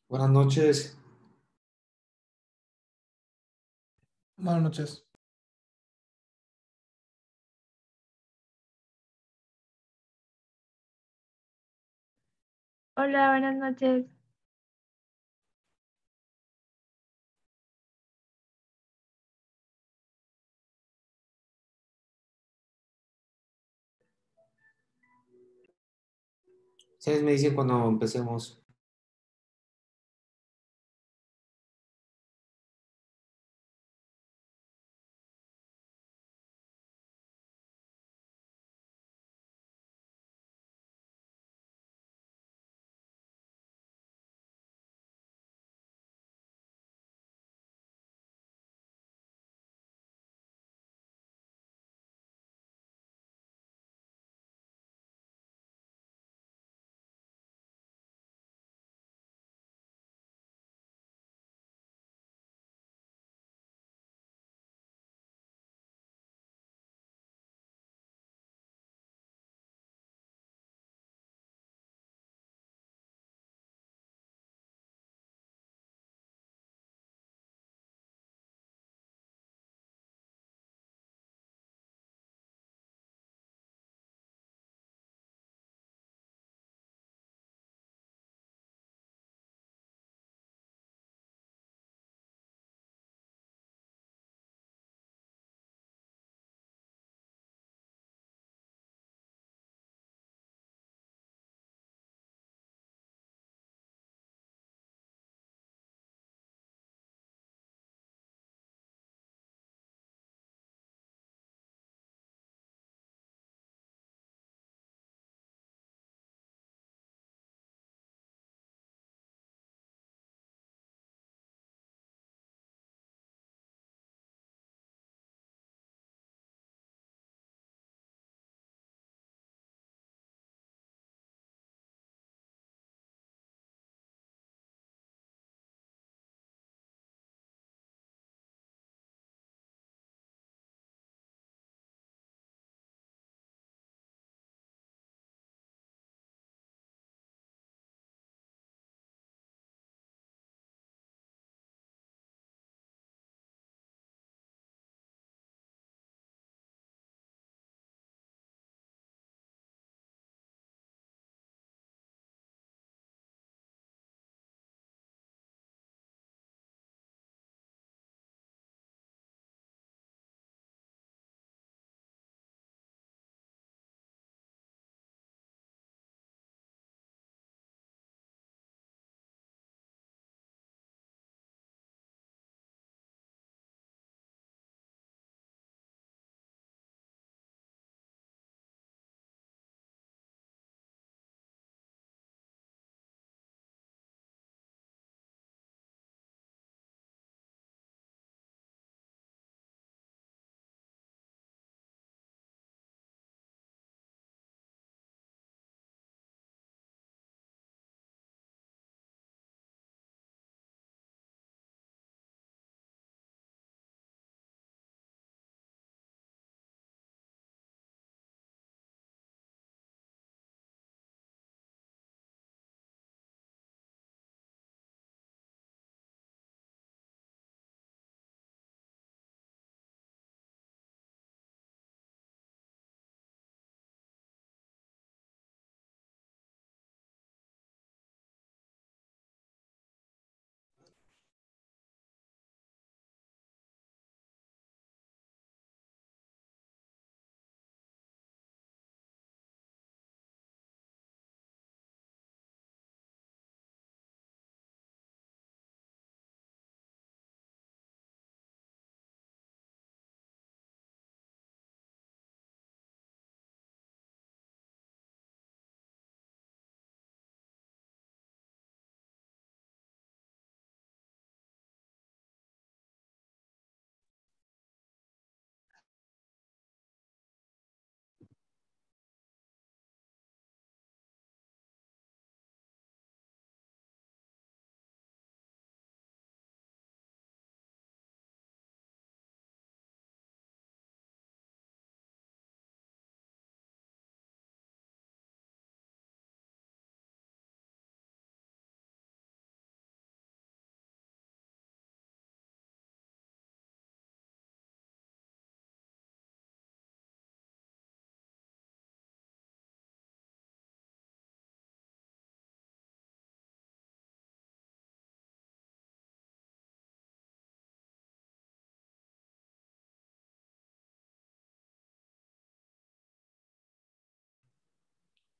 Buenas noches. Buenas noches. Hola, buenas noches. Ustedes me dicen cuando empecemos.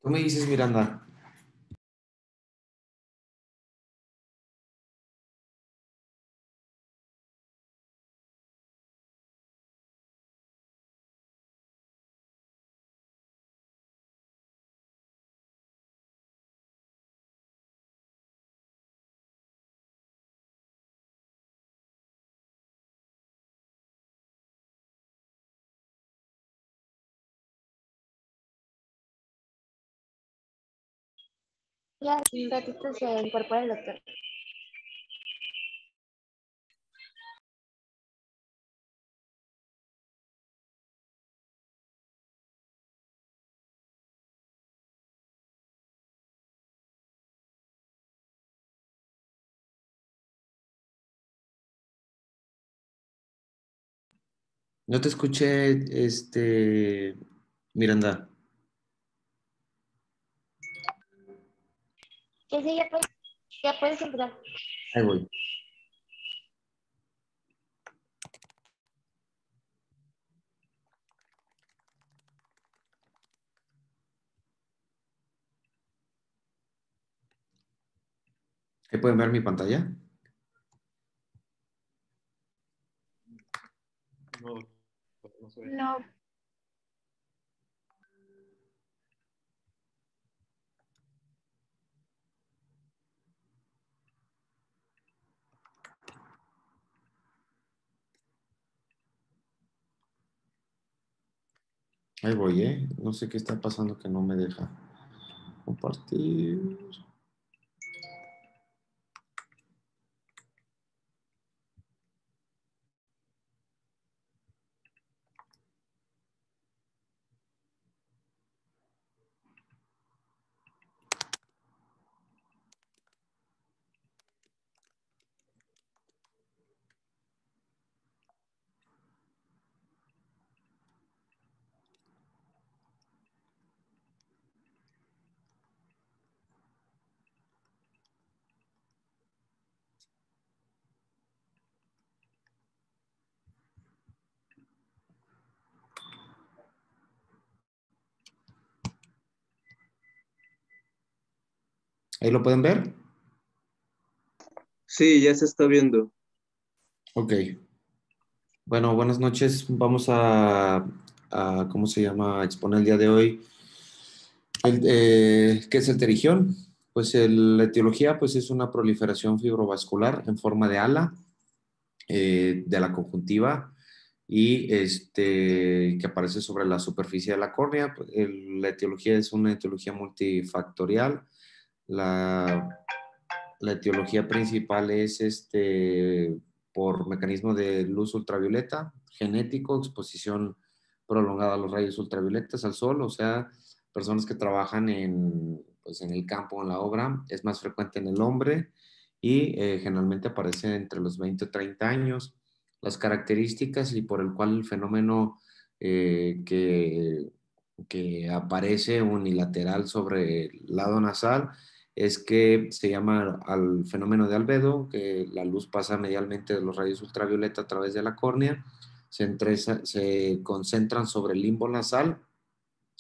Tú me dices, Miranda. Ya, un ratito se incorpora el doctor. No te escuché, Miranda. Que sí, ya puedes empezar. Ahí voy. ¿Ahí pueden ver mi pantalla? No, no se ve. No. Ahí voy, ¿eh? No sé qué está pasando que no me deja compartir. ¿Ahí lo pueden ver? Sí, ya se está viendo. Ok. Bueno, buenas noches. Vamos ¿cómo se llama? A exponer el día de hoy. ¿Qué es el terigión? Pues la etiología pues, es una proliferación fibrovascular en forma de ala de la conjuntiva y que aparece sobre la superficie de la córnea. La etiología es una etiología multifactorial. La etiología principal es por mecanismo de luz ultravioleta, genético, exposición prolongada a los rayos ultravioletas, al sol, o sea, personas que trabajan pues, en el campo, en la obra, es más frecuente en el hombre y generalmente aparece entre los 20 o 30 años. Las características y por el cual el fenómeno que aparece unilateral sobre el lado nasal es que se llama al fenómeno de albedo, que la luz pasa medialmente de los rayos ultravioleta a través de la córnea, se concentran sobre el limbo nasal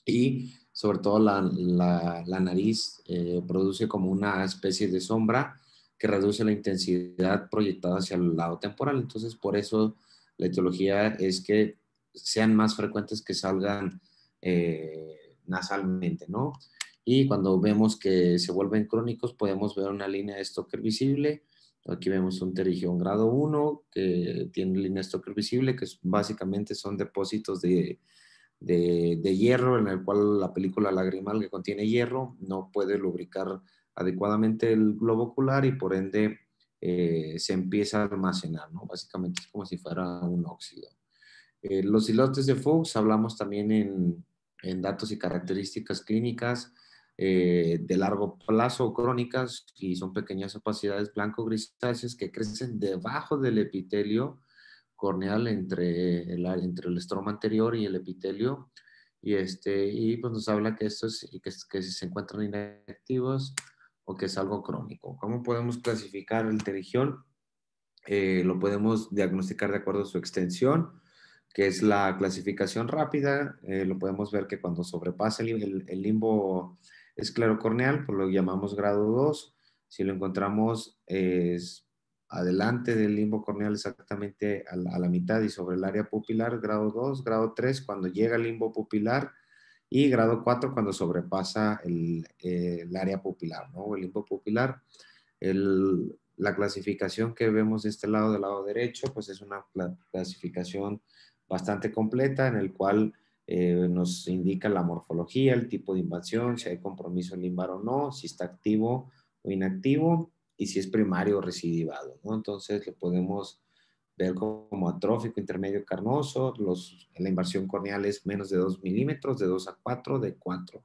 y sobre todo la nariz produce como una especie de sombra que reduce la intensidad proyectada hacia el lado temporal. Entonces, por eso la etiología es que sean más frecuentes que salgan nasalmente, ¿no? Y cuando vemos que se vuelven crónicos, podemos ver una línea de Stoker visible. Aquí vemos un pterigión grado 1 que tiene línea Stoker visible, que básicamente son depósitos de hierro, en el cual la película lagrimal que contiene hierro no puede lubricar adecuadamente el globo ocular y por ende se empieza a almacenar, ¿no? Básicamente es como si fuera un óxido. Los islotes de Fuchs hablamos también en datos y características clínicas de largo plazo crónicas y son pequeñas opacidades blanco-grisáceas que crecen debajo del epitelio corneal entre el estroma anterior y el epitelio y pues nos habla que que se encuentran inactivos o que es algo crónico. ¿Cómo podemos clasificar el pterigión? Lo podemos diagnosticar de acuerdo a su extensión, que es la clasificación rápida. Lo podemos ver que cuando sobrepasa el limbo esclerocorneal, pues lo llamamos grado 2. Si lo encontramos adelante del limbo corneal, exactamente a la mitad y sobre el área pupilar, grado 2, grado 3, cuando llega al limbo pupilar, y grado 4 cuando sobrepasa el área pupilar, ¿no? El limbo pupilar. La clasificación que vemos de este lado, del lado derecho, pues es una clasificación bastante completa en el cual nos indica la morfología, el tipo de invasión, si hay compromiso limbar o no, si está activo o inactivo y si es primario o recidivado, ¿no? Entonces lo podemos ver como atrófico, intermedio, carnoso. La invasión corneal es menos de 2 milímetros, de 2 a 4, de 4.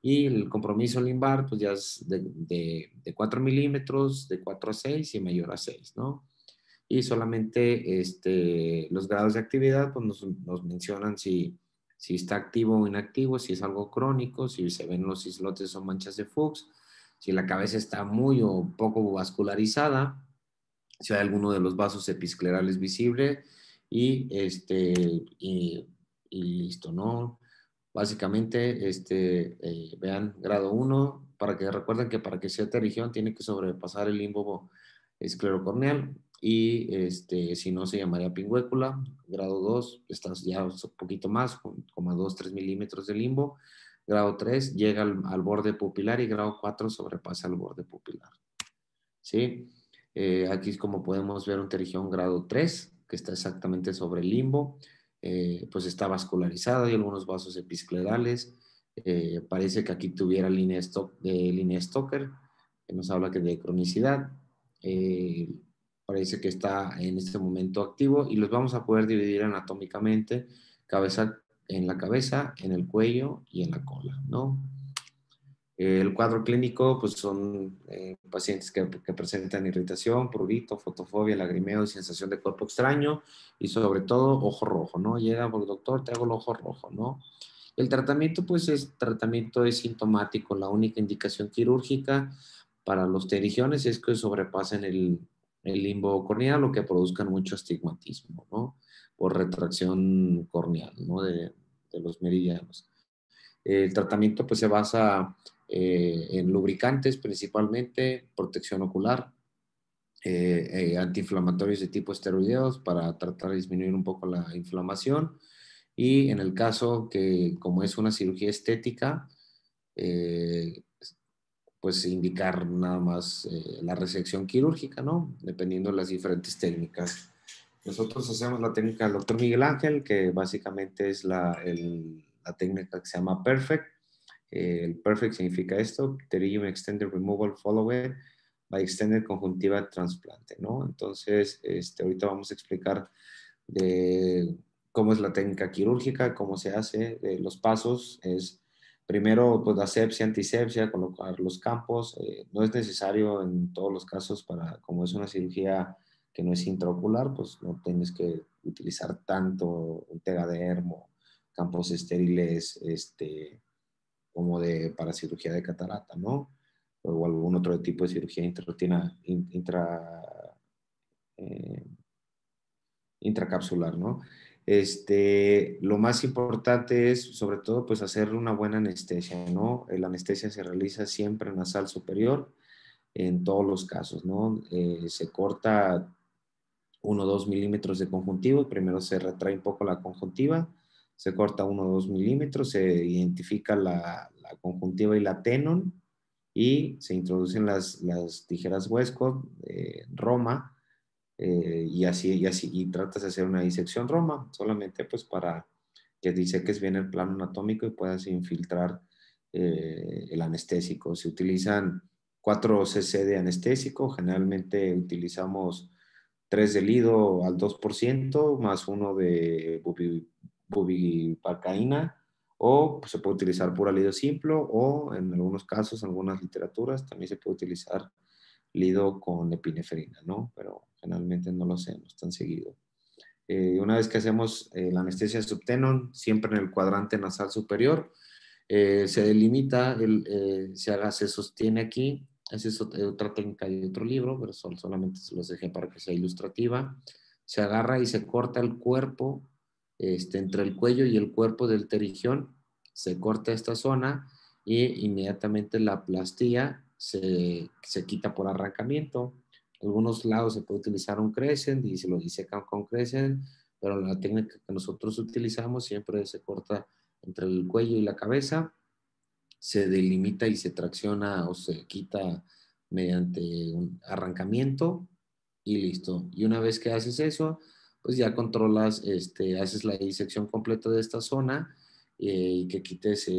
Y el compromiso limbar, pues ya es de 4 milímetros, de 4 a 6 y mayor a 6, ¿no? Y solamente los grados de actividad, pues nos mencionan si está activo o inactivo, si es algo crónico, si se ven los islotes o manchas de Fuchs, si la cabeza está muy o poco vascularizada, si hay alguno de los vasos episclerales visible y, y listo, ¿no? Básicamente, vean, grado 1, para que recuerden que para que sea pterigión tiene que sobrepasar el limbo esclerocorneal y si no se llamaría pingüécula. Grado 2, estás ya un poquito más, como a 2, 3 milímetros de limbo. Grado 3 llega al borde pupilar y grado 4 sobrepasa el borde pupilar. ¿Sí? Aquí es como podemos ver un pterigión grado 3, que está exactamente sobre el limbo. Pues está vascularizado, hay algunos vasos episclerales. Parece que aquí tuviera línea Stoker, que nos habla que de cronicidad. Parece que está en este momento activo y los vamos a poder dividir anatómicamente, en la cabeza, en el cuello y en la cola, ¿no? El cuadro clínico, pues son pacientes que presentan irritación, prurito, fotofobia, lagrimeo y sensación de cuerpo extraño y sobre todo ojo rojo, ¿no? Llega por el doctor, te hago el ojo rojo, ¿no? El tratamiento, pues tratamiento es sintomático. La única indicación quirúrgica para los pterigiones es que sobrepasen el limbo corneal o que produzcan mucho astigmatismo, ¿no? Por retracción corneal, ¿no? De los meridianos. El tratamiento pues se basa en lubricantes principalmente, protección ocular, antiinflamatorios de tipo esteroideos para tratar de disminuir un poco la inflamación y en el caso que como es una cirugía estética, eh, pues indicar nada más la resección quirúrgica, ¿no? Dependiendo de las diferentes técnicas. Nosotros hacemos la técnica del doctor Miguel Ángel, que básicamente es la técnica que se llama Perfect. El Perfect significa esto, Pterygium Extended Removal Followed by Extended Conjuntiva Transplante, ¿no? Entonces, ahorita vamos a explicar de cómo es la técnica quirúrgica, cómo se hace, los pasos. Es primero, pues, asepsia, antisepsia, colocar los campos. No es necesario en todos los casos como es una cirugía que no es intraocular, pues no tienes que utilizar tanto un tegadermo, campos estériles, como para cirugía de catarata, ¿no? O algún otro tipo de cirugía eh, intracapsular, ¿no? Lo más importante es, sobre todo, pues hacer una buena anestesia, ¿no? La anestesia se realiza siempre nasal superior, en todos los casos, ¿no? Se corta 1 o 2 milímetros de conjuntivo y primero se retrae un poco la conjuntiva, se corta 1 o 2 milímetros, se identifica la conjuntiva y la tenon y se introducen las tijeras Westcott, Roma, y tratas de hacer una disección Roma, solamente pues para que diseques bien el plano anatómico y puedas infiltrar el anestésico. Se utilizan 4 cc de anestésico, generalmente utilizamos 3 de lido al 2%, más 1 de bupivacaína, o pues, se puede utilizar pura lido simple, o en algunos casos, en algunas literaturas, también se puede utilizar lido con epinefrina, ¿no? Pero generalmente no lo hacemos tan seguido. Una vez que hacemos la anestesia subtenon, siempre en el cuadrante nasal superior, se delimita, se sostiene aquí. Esa es otra técnica de otro libro, pero solamente se los dejé para que sea ilustrativa. Se agarra y se corta el cuerpo, entre el cuello y el cuerpo del pterigión, se corta esta zona y inmediatamente la plastía se quita por arrancamiento. En algunos lados se puede utilizar un crescent y se lo disecan con crescent, pero la técnica que nosotros utilizamos siempre se corta entre el cuello y la cabeza, se delimita y se tracciona o se quita mediante un arrancamiento y listo. Y una vez que haces eso, pues ya controlas, haces la disección completa de esta zona y que quites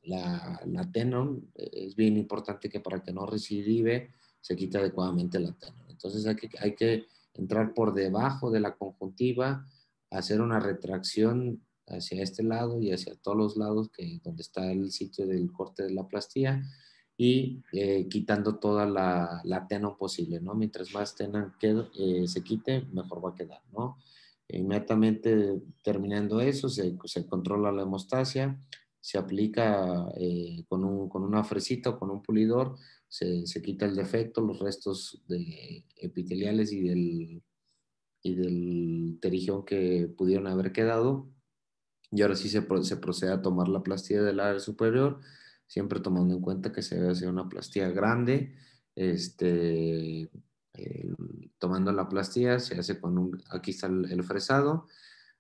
la tenon. Es bien importante que para que no recidive se quite adecuadamente la tenon. Entonces hay que entrar por debajo de la conjuntiva, hacer una retracción hacia este lado y hacia todos los lados donde está el sitio del corte de la plastía y quitando toda la tenon posible, ¿no? Mientras más tenon se quite, mejor va a quedar, ¿no? Inmediatamente terminando eso, se controla la hemostasia, se aplica con una fresita o con un pulidor, se quita el defecto, los restos epiteliales y del terigión que pudieron haber quedado. Y ahora sí se procede a tomar la plastilla del área superior, siempre tomando en cuenta que se debe hacer una plastilla grande. Tomando la plastilla se hace aquí está el fresado.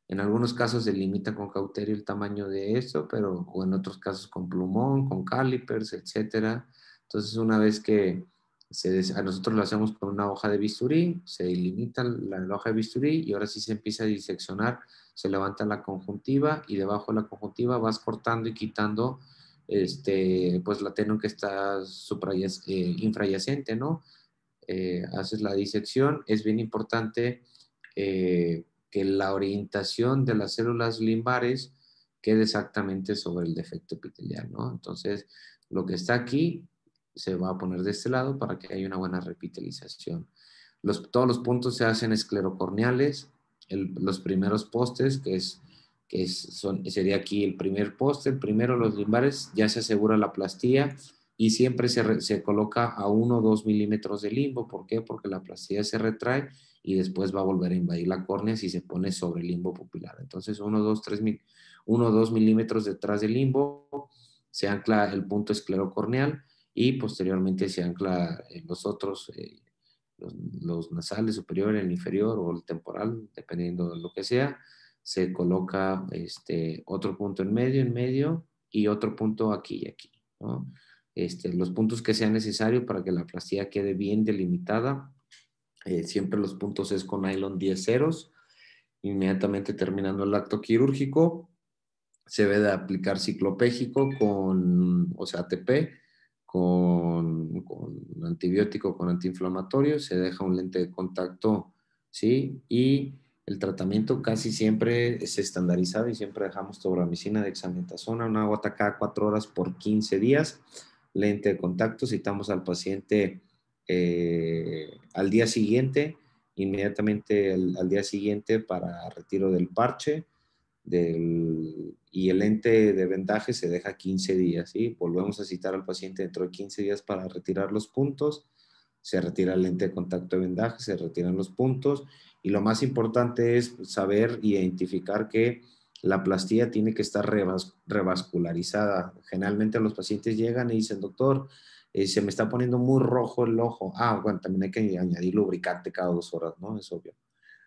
En algunos casos se limita con cauterio el tamaño de esto, o en otros casos con plumón, con calipers, etcétera. Entonces, una vez que a nosotros lo hacemos con una hoja de bisturí, se limita la hoja de bisturí y ahora sí se empieza a diseccionar, se levanta la conjuntiva y debajo de la conjuntiva vas cortando y quitando pues la tenon que está infrayacente, ¿no? Haces la disección. Es bien importante que la orientación de las células limbares quede exactamente sobre el defecto epitelial, ¿no? Entonces, lo que está aquí se va a poner de este lado para que haya una buena repitelización. Todos los puntos se hacen esclerocorneales. Los primeros postes, sería aquí el primer poste, el primero los limbares, ya se asegura la plastía y siempre se coloca a 1 o 2 milímetros de limbo. ¿Por qué? Porque la plastía se retrae y después va a volver a invadir la córnea si se pone sobre el limbo pupilar. Entonces, 1, 2 milímetros detrás del limbo se ancla el punto esclerocorneal y posteriormente se ancla los otros, los nasales, superior, el inferior o el temporal, dependiendo de lo que sea. Se coloca otro punto en medio y otro punto aquí y aquí, ¿no? Los puntos que sean necesarios para que la plastilla quede bien delimitada. Siempre los puntos es con nylon 10 ceros. Inmediatamente terminando el acto quirúrgico, se debe de aplicar ciclopégico o sea, ATP, con antibiótico, con antiinflamatorio, se deja un lente de contacto, ¿sí? Y el tratamiento casi siempre es estandarizado y siempre dejamos tobramicina, dexametasona, una gota cada 4 horas por 15 días, lente de contacto, citamos al paciente al día siguiente, inmediatamente al día siguiente para retiro del parche, y el lente de vendaje se deja 15 días, ¿sí? Volvemos a citar al paciente dentro de 15 días para retirar los puntos, se retira el lente de contacto de vendaje, se retiran los puntos, y lo más importante es saber identificar que la plastilla tiene que estar revascularizada. Generalmente los pacientes llegan y dicen, doctor, se me está poniendo muy rojo el ojo. Bueno, también hay que añadir lubricante cada 2 horas, ¿no? Es obvio.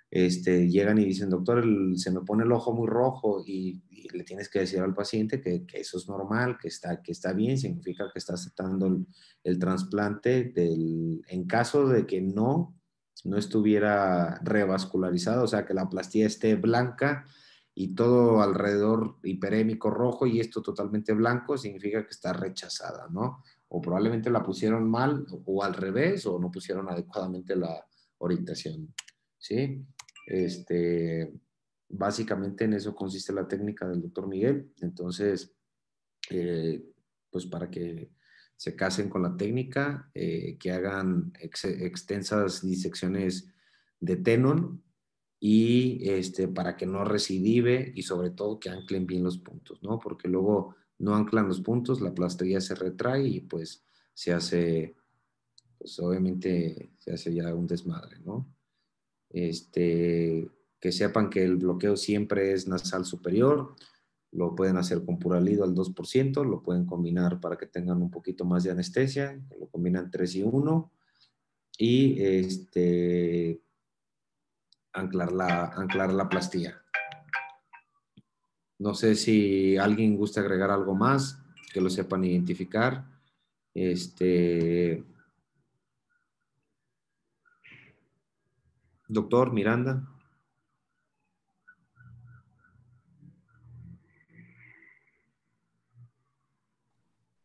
Llegan y dicen, doctor, se me pone el ojo muy rojo y le tienes que decir al paciente que eso es normal, que está bien, significa que está aceptando el trasplante en caso de que no estuviera revascularizado, o sea, que la plastilla esté blanca y todo alrededor hiperémico rojo y esto totalmente blanco, significa que está rechazada, ¿no? O probablemente la pusieron mal o al revés o no pusieron adecuadamente la orientación, ¿sí? Básicamente en eso consiste la técnica del doctor Miguel. Entonces, pues para que se casen con la técnica, que hagan extensas disecciones de tenon y para que no recidive y sobre todo que anclen bien los puntos, ¿no? Porque luego no anclan los puntos, la plastilla se retrae y pues pues obviamente se hace ya un desmadre, ¿no? Que sepan que el bloqueo siempre es nasal superior, Lo pueden hacer con Puralido al 2%, lo pueden combinar para que tengan un poquito más de anestesia, lo combinan 3 y 1 y anclar la plastilla. No sé si alguien gusta agregar algo más, que lo sepan identificar. Doctor Miranda.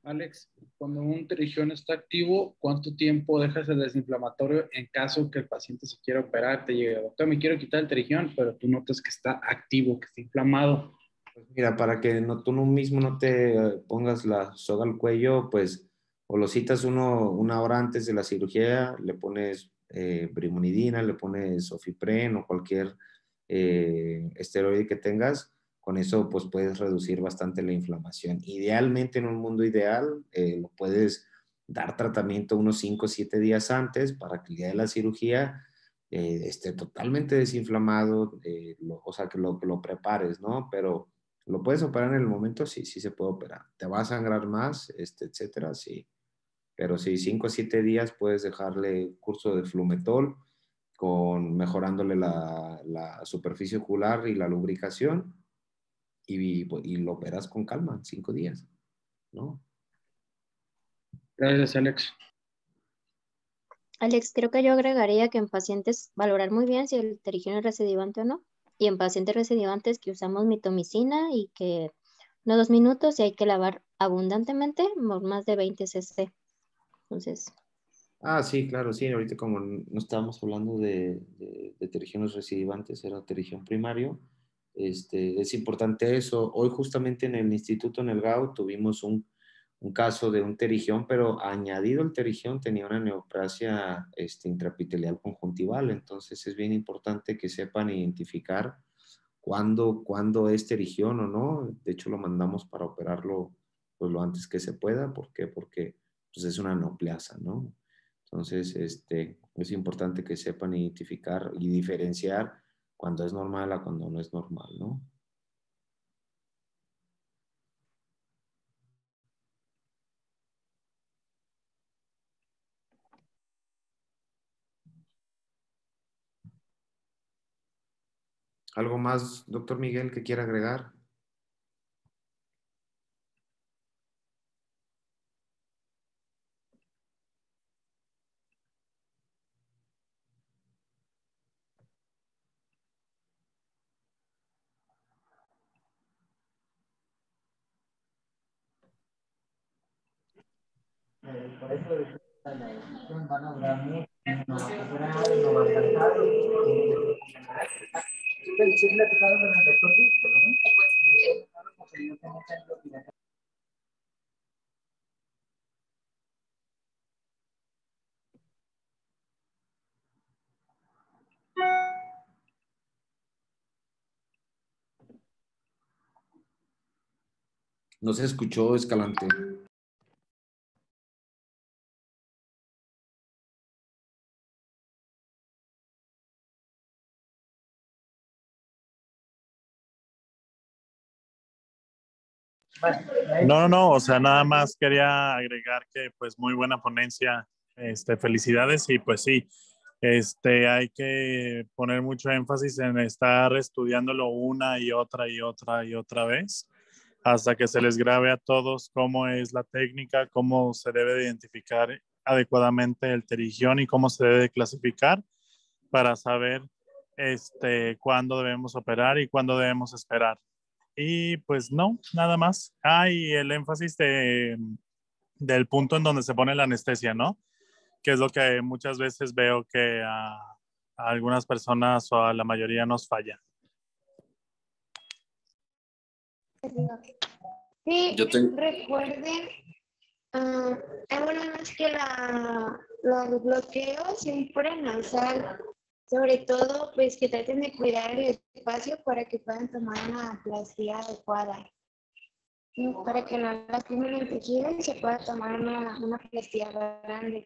Alex, cuando un pterigión está activo, ¿cuánto tiempo dejas el desinflamatorio en caso que el paciente se quiera operar? Te llegue, doctor, me quiero quitar el pterigión, pero tú notas que está activo, que está inflamado. Pues mira, para que tú mismo no te pongas la soga al cuello, pues o lo citas una hora antes de la cirugía, le pones brimonidina, le pones sofipren o cualquier esteroide que tengas. Con eso pues puedes reducir bastante la inflamación. Idealmente, en un mundo ideal, lo puedes dar tratamiento unos 5 o 7 días antes para que el día de la cirugía esté totalmente desinflamado, o sea, que lo prepares, ¿no? Pero ¿lo puedes operar en el momento? Sí, sí se puede operar. ¿Te va a sangrar más, etcétera? Sí. Pero sí, 5 o 7 días puedes dejarle curso de Flumetol mejorándole la superficie ocular y la lubricación y lo operas con calma, 5 días, ¿no? Gracias, Alex. Alex, creo que yo agregaría que en pacientes valorar muy bien si el pterigión es recidivante o no. Y en pacientes recidivantes que usamos mitomicina y que no 2 minutos y hay que lavar abundantemente, por más de 20 cc. Entonces, Ah, sí, claro, sí. Ahorita como no estábamos hablando de pterigiones recidivantes, era pterigión primario. Es importante eso. Hoy justamente en el instituto, en el GAU, tuvimos un caso de un pterigión, pero añadido el pterigión tenía una neoplasia intraepitelial conjuntival. Entonces es bien importante que sepan identificar cuándo es pterigión o no. De hecho, lo mandamos para operarlo pues, lo antes que se pueda. ¿Por qué? Porque pues, es una neoplasia, ¿no? Entonces, es importante que sepan identificar y diferenciar cuando es normal a cuando no es normal, ¿no? ¿Algo más, doctor Miguel, que quiera agregar? Por eso la decisión van a durar mucho, no va a operar, no va a alcanzar. Estoy platicando con el doctor Luis, por lo menos pues me dijo, porque yo tengo ejemplos y la. No se escuchó, Escalante. No, o sea, nada más quería agregar que pues muy buena ponencia, felicidades y pues sí, hay que poner mucho énfasis en estar estudiándolo una y otra y otra y otra vez hasta que se les grabe a todos cómo es la técnica, cómo se debe de identificar adecuadamente el pterigión y cómo se debe de clasificar para saber cuándo debemos operar y cuándo debemos esperar. Y pues no, nada más. Ah, y el énfasis del punto en donde se pone la anestesia, ¿no? Que es lo que muchas veces veo que a algunas personas o a la mayoría nos falla. sí, Yo tengo... recuerden, bueno, es que los bloqueos siempre nasal, sobre todo, pues que traten de cuidar el espacio para que puedan tomar una plastilla adecuada. Para que no lastimen el tejido y se pueda tomar una plastilla grande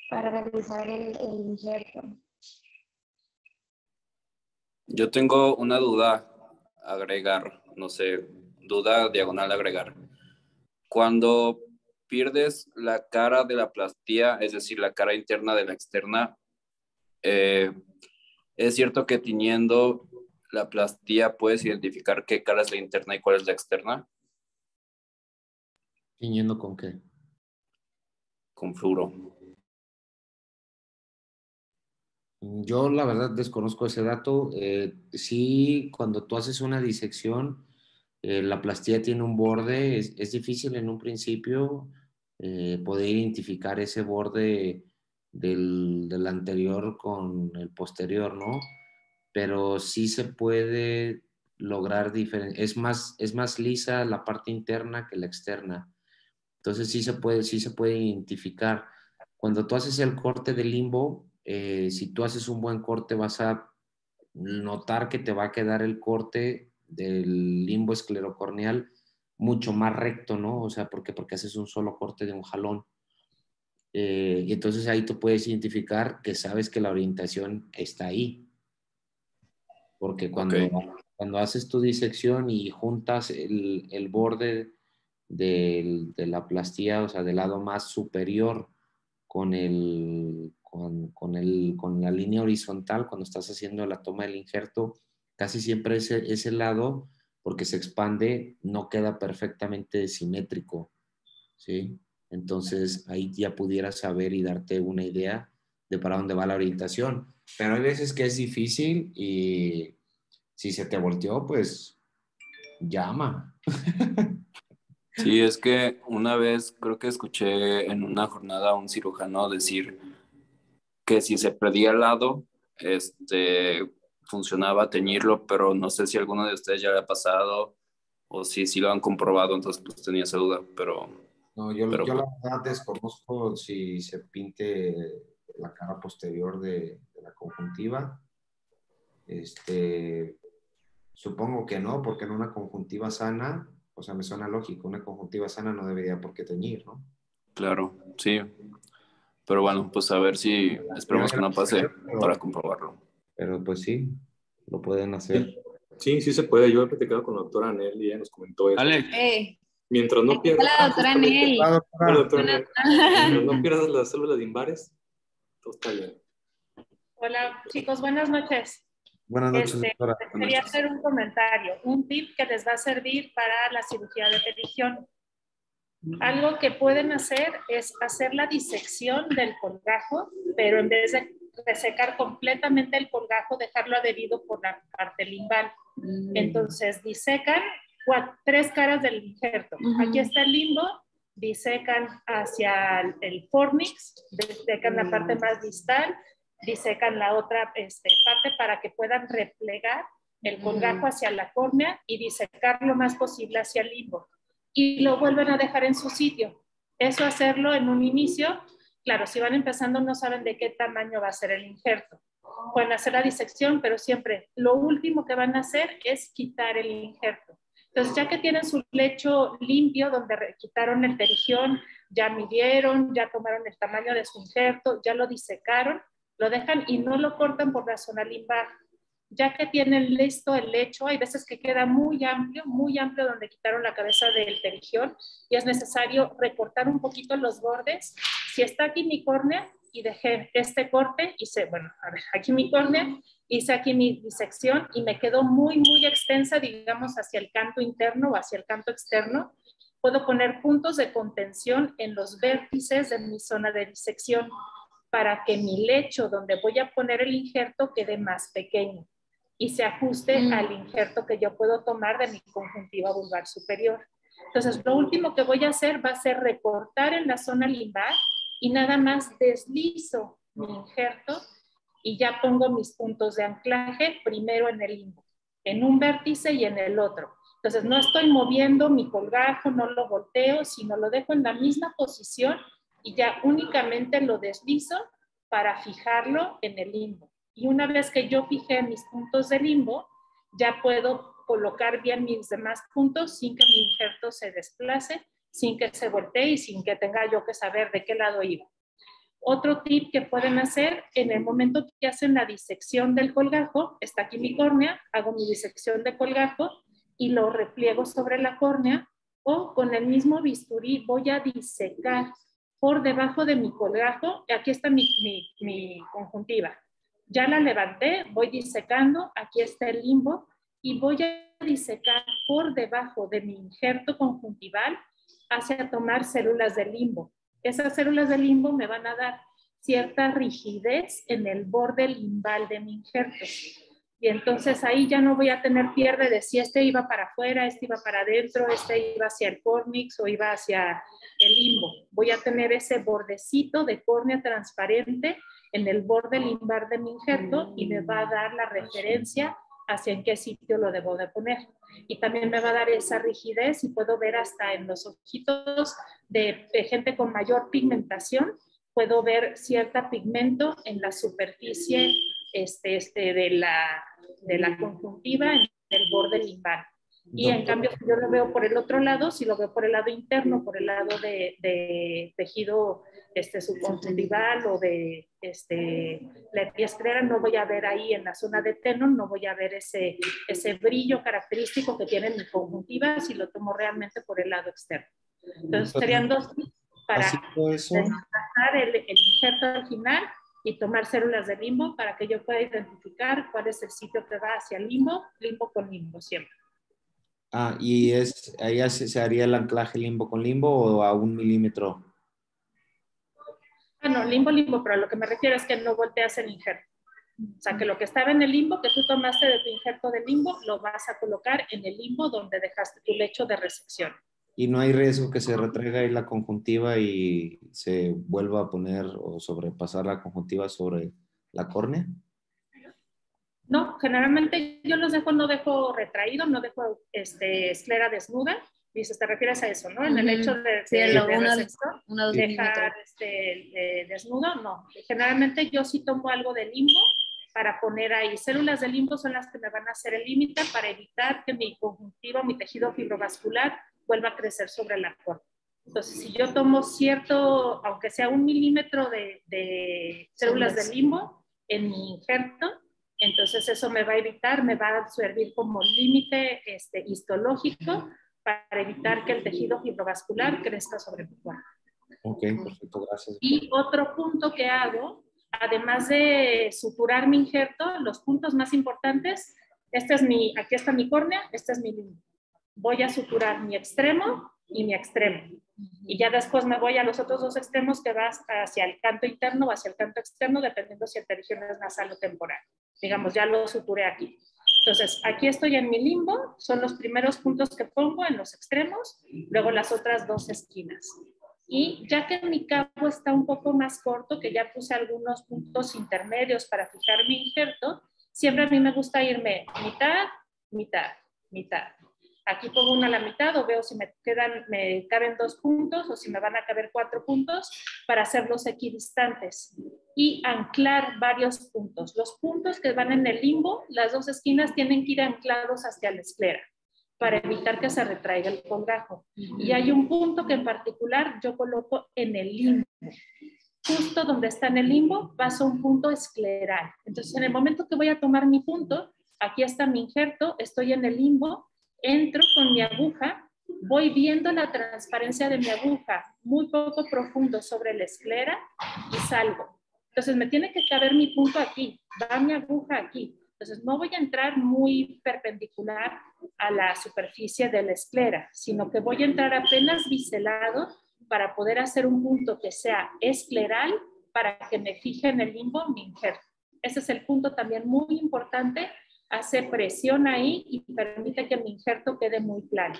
para realizar el injerto. Yo tengo una duda a agregar, no sé, duda diagonal agregar. Cuando pierdes la cara de la plastía, es decir, la cara interna de la externa, es cierto que tiñendo la plastía puedes identificar qué cara es la interna y cuál es la externa. ¿Tiñendo con qué? Con fluoro. Yo la verdad desconozco ese dato. Sí, cuando tú haces una disección, la plastía tiene un borde. Es difícil en un principio poder identificar ese borde del anterior con el posterior, ¿no? Pero sí se puede lograr diferente. Es más lisa la parte interna que la externa. Entonces sí se puede identificar. Cuando tú haces el corte de limbo, si tú haces un buen corte, vas a notar que te va a quedar el corte del limbo esclerocorneal mucho más recto, ¿no? O sea, porque haces un solo corte de un jalón. Y entonces ahí tú puedes identificar que sabes que la orientación está ahí. Porque cuando haces tu disección y juntas el borde de la plastía, o sea, del lado más superior con la línea horizontal, cuando estás haciendo la toma del injerto, casi siempre ese lado, porque se expande, no queda perfectamente simétrico, ¿sí? Entonces ahí ya pudieras saber y darte una idea de para dónde va la orientación. Pero hay veces que es difícil y si se te volteó, pues llama. Sí, es que una vez creo que escuché en una jornada a un cirujano decir que si se perdía el lado, funcionaba teñirlo, pero no sé si alguno de ustedes ya le ha pasado o si lo han comprobado, entonces pues tenía esa duda, pero... No, yo la verdad desconozco si se pinte la cara posterior de la conjuntiva. Supongo que no, porque en una conjuntiva sana, o sea, me suena lógico, una conjuntiva sana no debería por qué teñir, ¿no? Claro, sí. Pero bueno, pues a ver si esperemos que no pase para comprobarlo. Pero pues sí, lo pueden hacer. Sí, sí se puede. Yo he platicado con la doctora Anel y ella nos comentó eso. Alex. Mientras no pierdas... Hola, doctora Anel. Hola, doctora Anel. Mientras no pierdas las células limbares, todo está bien. Hola, chicos, buenas noches. Buenas noches, doctora. Quería hacer un comentario, un tip que les va a servir para la cirugía de perigión. Algo que pueden hacer es hacer la disección del colgajo, pero en vez de resecar completamente el colgajo, dejarlo adherido por la parte limbal. Entonces, disecan 3 caras del injerto. Aquí está el limbo, disecan hacia el fornix, disecan la parte más distal, disecan la otra parte para que puedan replegar el colgajo hacia la córnea y disecar lo más posible hacia el limbo. Y lo vuelven a dejar en su sitio. Eso hacerlo en un inicio, claro, si van empezando no saben de qué tamaño va a ser el injerto. Pueden hacer la disección, pero siempre lo último que van a hacer es quitar el injerto. Entonces, ya que tienen su lecho limpio, donde quitaron el perigión, ya midieron, ya tomaron el tamaño de su injerto, ya lo disecaron, lo dejan y no lo cortan por la zona limbar. Ya que tienen listo el lecho, hay veces que queda muy amplio donde quitaron la cabeza del perigión y es necesario recortar un poquito los bordes. Si está aquí mi córnea y dejé este corte, hice, bueno, a ver, aquí mi córnea, hice aquí mi disección y me quedó muy extensa, digamos, hacia el canto interno o hacia el canto externo, puedo poner puntos de contención en los vértices de mi zona de disección para que mi lecho donde voy a poner el injerto quede más pequeño y se ajuste al injerto que yo puedo tomar de mi conjuntiva vulvar superior. Entonces, lo último que voy a hacer va a ser recortar en la zona limbar y nada más deslizo mi injerto y ya pongo mis puntos de anclaje primero en el limbo, en un vértice y en el otro. Entonces, no estoy moviendo mi colgajo, no lo volteo, sino lo dejo en la misma posición y ya únicamente lo deslizo para fijarlo en el limbo. Y una vez que yo fijé mis puntos de limbo, ya puedo colocar bien mis demás puntos sin que mi injerto se desplace, sin que se voltee y sin que tenga yo que saber de qué lado iba. Otro tip que pueden hacer en el momento que hacen la disección del colgajo, está aquí mi córnea, hago mi disección de colgajo y lo repliego sobre la córnea, o con el mismo bisturí voy a disecar por debajo de mi colgajo. Aquí está mi conjuntiva. Ya la levanté, voy disecando, aquí está el limbo, y voy a disecar por debajo de mi injerto conjuntival hacia tomar células de limbo. Esas células de limbo me van a dar cierta rigidez en el borde limbal de mi injerto. Y entonces ahí ya no voy a tener pierde de si este iba para afuera, este iba para adentro, este iba hacia el córnix o iba hacia el limbo. Voy a tener ese bordecito de córnea transparente en el borde limbar de mi injerto y me va a dar la referencia hacia en qué sitio lo debo de poner. Y también me va a dar esa rigidez y puedo ver hasta en los ojitos de gente con mayor pigmentación, puedo ver cierta pigmento en la superficie de la conjuntiva en el borde limbar. Y en cambio, si yo lo veo por el otro lado, si lo veo por el lado interno, por el lado de tejido subconjuntival o de la epiesclera, no voy a ver ahí en la zona de tenon, no voy a ver ese brillo característico que tiene mi conjuntiva si lo tomo realmente por el lado externo. Entonces serían dos para desplazar el injerto al final y tomar células de limbo para que yo pueda identificar cuál es el sitio que va hacia el limbo con limbo siempre. Ah, ¿y ahí se haría el anclaje limbo con limbo o a 1 milímetro? Ah, no, limbo, pero a lo que me refiero es que no volteas el injerto. O sea, que lo que estaba en el limbo, que tú tomaste de tu injerto de limbo, lo vas a colocar en el limbo donde dejaste tu lecho de resección. ¿Y no hay riesgo que se retraiga ahí la conjuntiva y se vuelva a poner o sobrepasar la conjuntiva sobre la córnea? No, generalmente yo los dejo, no dejo retraído, no dejo esclera desnuda. Dices, te refieres a eso, ¿no? En el hecho de dejar desnudo, no. Generalmente yo sí tomo algo de limbo para poner ahí. Células de limbo son las que me van a hacer el límite para evitar que mi conjuntiva, mi tejido fibrovascular vuelva a crecer sobre la córnea. Entonces, si yo tomo cierto, aunque sea 1 milímetro de células de limbo en mi injerto, entonces eso me va a evitar, me va a servir como límite histológico para evitar que el tejido fibrovascular crezca sobre mi cuerpo. Ok, perfecto, gracias. Y otro punto que hago, además de suturar mi injerto, los puntos más importantes, aquí está mi córnea, este es mi limbo. Voy a suturar mi extremo y mi extremo. Y ya después me voy a los otros dos extremos que vas hacia el canto interno o hacia el canto externo, dependiendo si el terigión es nasal o temporal. Digamos, ya lo suturé aquí. Entonces, aquí estoy en mi limbo, son los primeros puntos que pongo en los extremos, luego las otras dos esquinas. Y ya que mi cabo está un poco más corto, que ya puse algunos puntos intermedios para fijar mi injerto, siempre a mí me gusta irme mitad, mitad, mitad. Aquí pongo una a la mitad o veo si me caben 2 puntos o si me van a caber 4 puntos para hacerlos equidistantes y anclar varios puntos. Los puntos que van en el limbo, las dos esquinas tienen que ir anclados hacia la esclera para evitar que se retraiga el colgajo. Y hay un punto que en particular yo coloco en el limbo. Justo donde está en el limbo paso un punto escleral. Entonces en el momento que voy a tomar mi punto, aquí está mi injerto, estoy en el limbo, entro con mi aguja, voy viendo la transparencia de mi aguja muy poco profundo sobre la esclera y salgo. Entonces me tiene que caber mi punto aquí, va mi aguja aquí. Entonces no voy a entrar muy perpendicular a la superficie de la esclera, sino que voy a entrar apenas biselado para poder hacer un punto que sea escleral para que me fije en el limbo mi injerto. Ese es el punto también muy importante. Hace presión ahí y permite que mi injerto quede muy plano.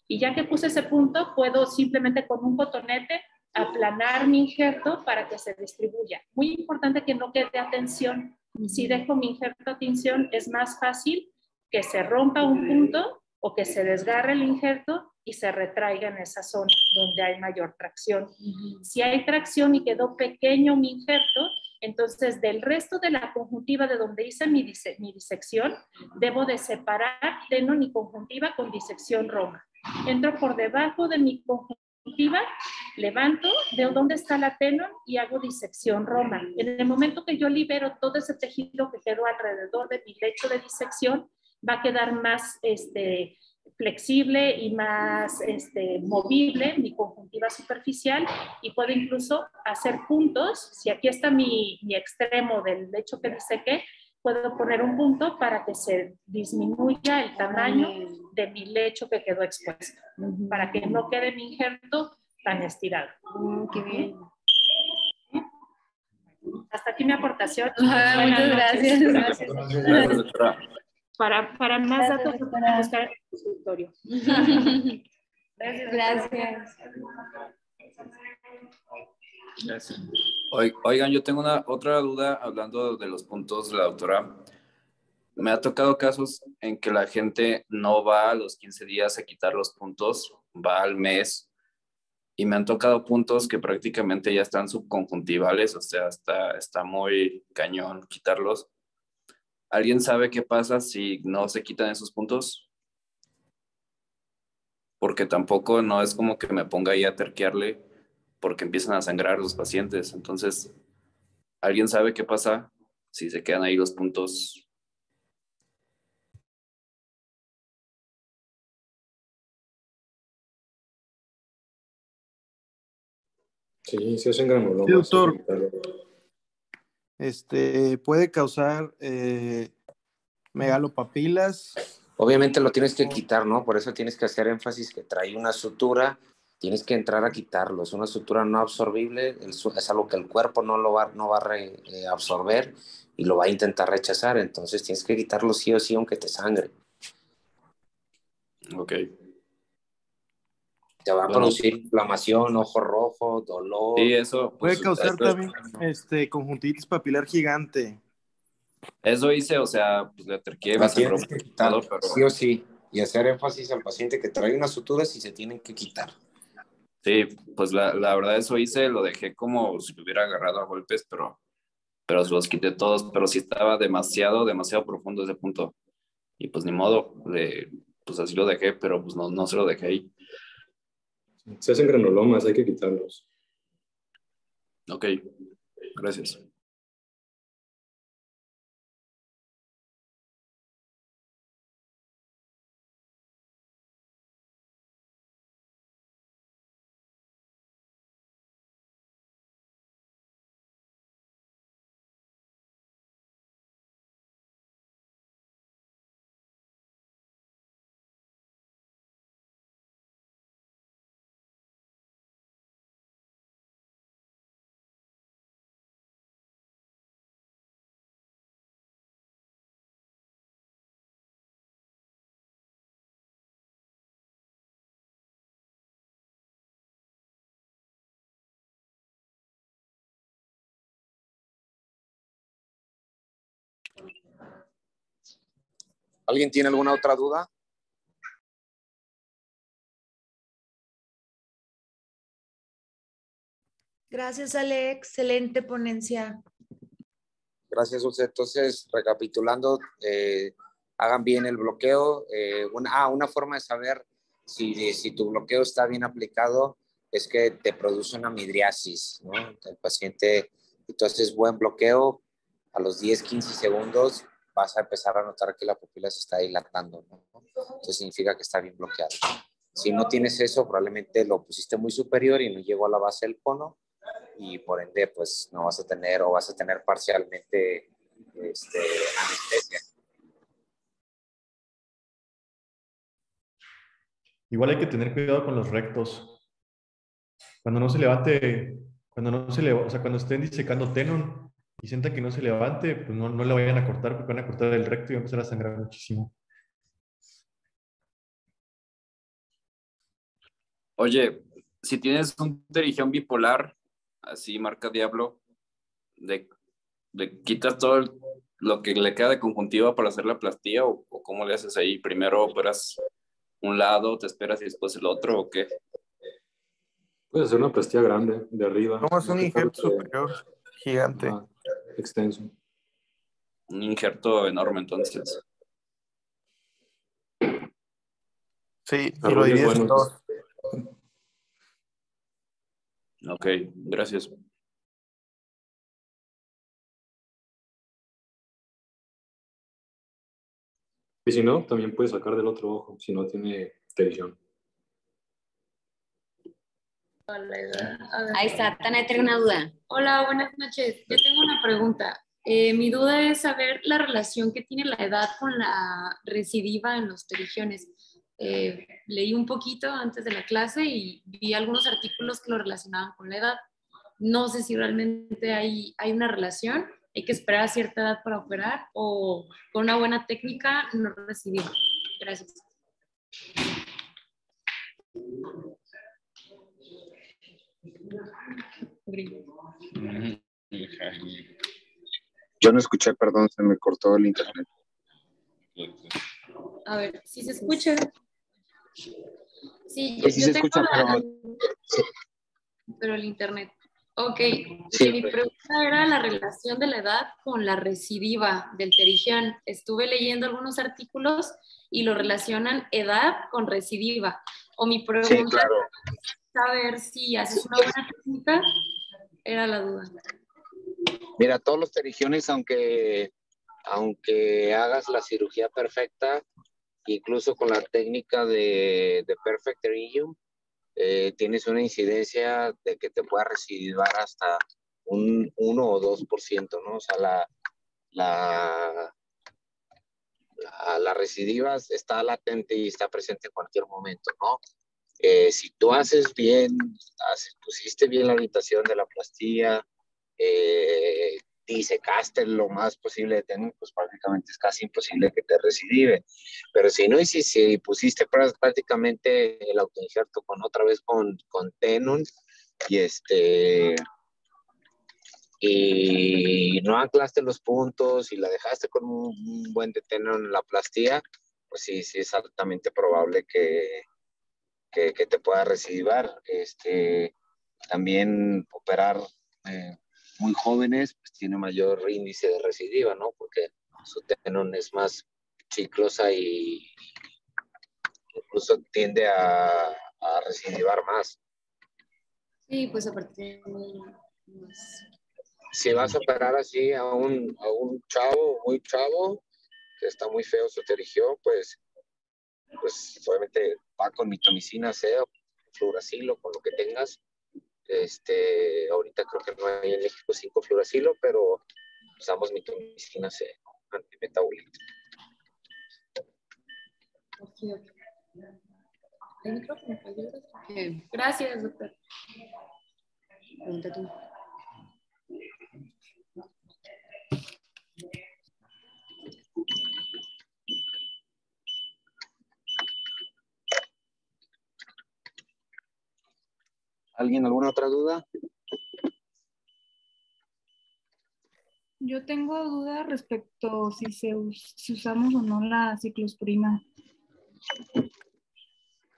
Y ya que puse ese punto, puedo simplemente con un cotonete aplanar mi injerto para que se distribuya. Muy importante que no quede a tensión. Si dejo mi injerto a tensión, es más fácil que se rompa un punto o que se desgarre el injerto y se retraiga en esa zona donde hay mayor tracción. Si hay tracción y quedó pequeño mi injerto, entonces del resto de la conjuntiva de donde hice mi disección, debo de separar tenon y conjuntiva con disección Roma. Entro por debajo de mi conjuntiva, levanto, veo dónde está la tenon y hago disección Roma. En el momento que yo libero todo ese tejido que quedó alrededor de mi lecho de disección, va a quedar más flexible y más movible, mi conjuntiva superficial, y puedo incluso hacer puntos. Si aquí está mi extremo del lecho que disequé, puedo poner un punto para que se disminuya el tamaño de mi lecho que quedó expuesto, para que no quede mi injerto tan estirado. Qué bien. Hasta aquí mi aportación. Muchas gracias. Gracias, doctora. Para más Gracias, datos, doctora. buscar el consultorio. Gracias. Gracias. Oigan, yo tengo otra duda hablando de los puntos de la doctora. Me ha tocado casos en que la gente no va a los 15 días a quitar los puntos, va al mes, y me han tocado puntos que prácticamente ya están subconjuntivales, o sea, está muy cañón quitarlos. ¿Alguien sabe qué pasa si no se quitan esos puntos? Porque tampoco no es como que me ponga ahí a terquearle porque empiezan a sangrar los pacientes. Entonces, ¿alguien sabe qué pasa si se quedan ahí los puntos? Sí, se hacen granulomas. Sí, doctor. Puede causar megalopapilas. Obviamente lo tienes que quitar, ¿no? Por eso tienes que hacer énfasis que trae una sutura, tienes que entrar a quitarlo. Es una sutura no absorbible, es algo que el cuerpo no va a absorber y lo va a intentar rechazar. Entonces tienes que quitarlo sí o sí, aunque te sangre. Ok. Te va a producir inflamación, ojo rojo, dolor. Sí, eso. Puede Pues, causar eso, también conjuntivitis papilar gigante. eso hice, o sea, pues le terqué, me La sangró tienes que quitar, todo, pero sí o sí. Y hacer énfasis al paciente que trae unas suturas y se tienen que quitar. sí, pues la verdad eso hice, lo dejé como si lo hubiera agarrado a golpes, pero se los quité todos, pero sí estaba demasiado profundo ese punto. Y pues ni modo, pues así lo dejé, pero pues no se lo dejé ahí. Se hacen granulomas, hay que quitarlos. Ok, gracias. ¿Alguien tiene alguna otra duda? Gracias, Ale. Excelente ponencia. Gracias, Dulce. Entonces, recapitulando, hagan bien el bloqueo. Una forma de saber si tu bloqueo está bien aplicado es que te produce una midriasis, ¿no? El paciente, entonces, buen bloqueo, a los 10, 15 segundos vas a empezar a notar que la pupila se está dilatando, ¿no? Entonces significa que está bien bloqueado. Si no tienes eso, probablemente lo pusiste muy superior y no llegó a la base del cono, y por ende pues no vas a tener o vas a tener parcialmente anestesia. Igual hay que tener cuidado con los rectos. Cuando no se levante, o sea, cuando estén disecando tenon y sientan que no se levante, pues no le vayan a cortar porque van a cortar el recto y va a empezar a sangrar muchísimo. Oye, si tienes un pterigión bipolar, así marca Diablo, le quitas todo lo que le queda de conjuntiva para hacer la plastía o cómo le haces ahí? ¿Primero operas un lado, te esperas y después el otro o qué? Puedes hacer una plastía grande de arriba. No, es un injerto superior gigante. Extenso. Un injerto enorme entonces. Sí, y lo divides en dos. Ok, gracias. Y si no, también puede sacar del otro ojo, si no tiene terigión. Ahí está, Tania tiene una duda. Hola, buenas noches. Yo tengo una pregunta. Mi duda es saber la relación que tiene la edad con la recidiva en los terigiones. Leí un poquito antes de la clase y vi algunos artículos que lo relacionaban con la edad. No sé si realmente hay una relación, hay que esperar a cierta edad para operar o con una buena técnica no recidir. Gracias. Yo no escuché, perdón, se me cortó el internet. A ver, si se escucha. Sí, Sí, se escucha, pero el internet. Ok, sí, mi pregunta era la relación de la edad con la recidiva del terigión. Estuve leyendo algunos artículos y lo relacionan edad con recidiva. O mi pregunta sí, claro. es saber si haces una buena técnica, era la duda. Mira, todos los terigiones, aunque hagas la cirugía perfecta, incluso con la técnica de Perfect Pterygium, tienes una incidencia de que te pueda recidivar hasta un 1 o 2%, ¿no? O sea, la recidiva está latente y está presente en cualquier momento, ¿no? Si tú haces bien, pusiste bien la orientación de la plastilla, disecaste lo más posible de tenon, pues prácticamente es casi imposible que te recidive. Pero si no, y si pusiste prácticamente el autoinjerto otra vez con tenon y no anclaste los puntos y la dejaste con un buen de tenon en la plastilla, pues sí es altamente probable que te pueda recidivar. También operar muy jóvenes, pues tiene mayor índice de recidiva, ¿no? Porque su tenon es más chiclosa y incluso tiende a recidivar más. Sí, pues a partir Si vas a operar así a un chavo, muy chavo, que está muy feo su terigión, pues obviamente va con mitomicina C o fluoracilo, con lo que tengas. Ahorita creo que no hay en México 5-fluoracilo, pero usamos mitomicina C, antimetabólico. Gracias, doctor. Pregunta tú. ¿Alguien alguna otra duda? Yo tengo dudas respecto si usamos o no la ciclosporina.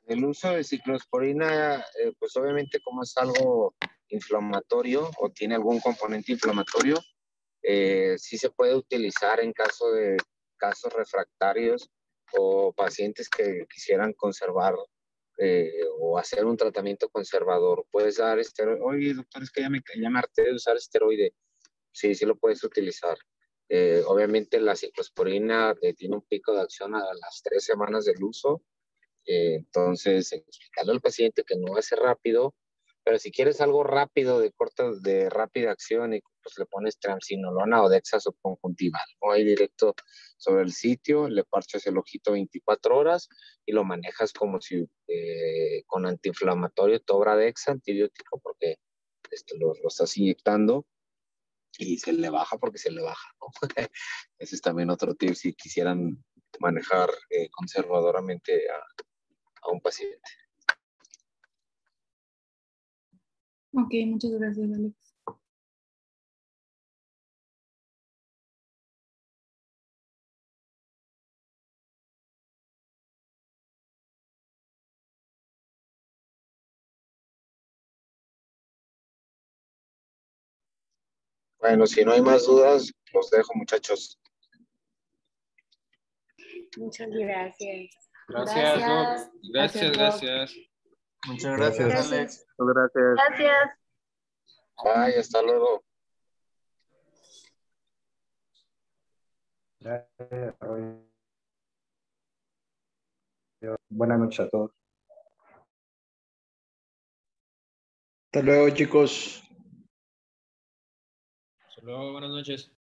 El uso de ciclosporina, pues obviamente como es algo inflamatorio o tiene algún componente inflamatorio, sí se puede utilizar en caso de casos refractarios o pacientes que quisieran conservar o hacer un tratamiento conservador. Puedes dar esteroide. Oye, doctor, es que ya me harté de usar esteroide. Sí lo puedes utilizar. Obviamente la ciclosporina tiene un pico de acción a las 3 semanas del uso. Entonces, explicarle al paciente que no va a ser rápido, pero si quieres algo rápido, de rápida acción, pues le pones triamcinolona o dexazonconjuntival, ¿no? Ahí directo sobre el sitio, le parchas el ojito 24 horas y lo manejas como si con antiinflamatorio, Tobradex, antibiótico, porque lo estás inyectando y se le baja porque se le baja, ¿no? Ese es también otro tip si quisieran manejar conservadoramente a un paciente. Ok, muchas gracias, Alex. Bueno, si no hay más dudas, los dejo, muchachos. Muchas gracias. Gracias, Doc. Gracias. Muchas gracias, Alex. Gracias. Gracias. Bye, hasta luego. Gracias. Buenas noches a todos. Hasta luego, chicos. Hasta luego, buenas noches.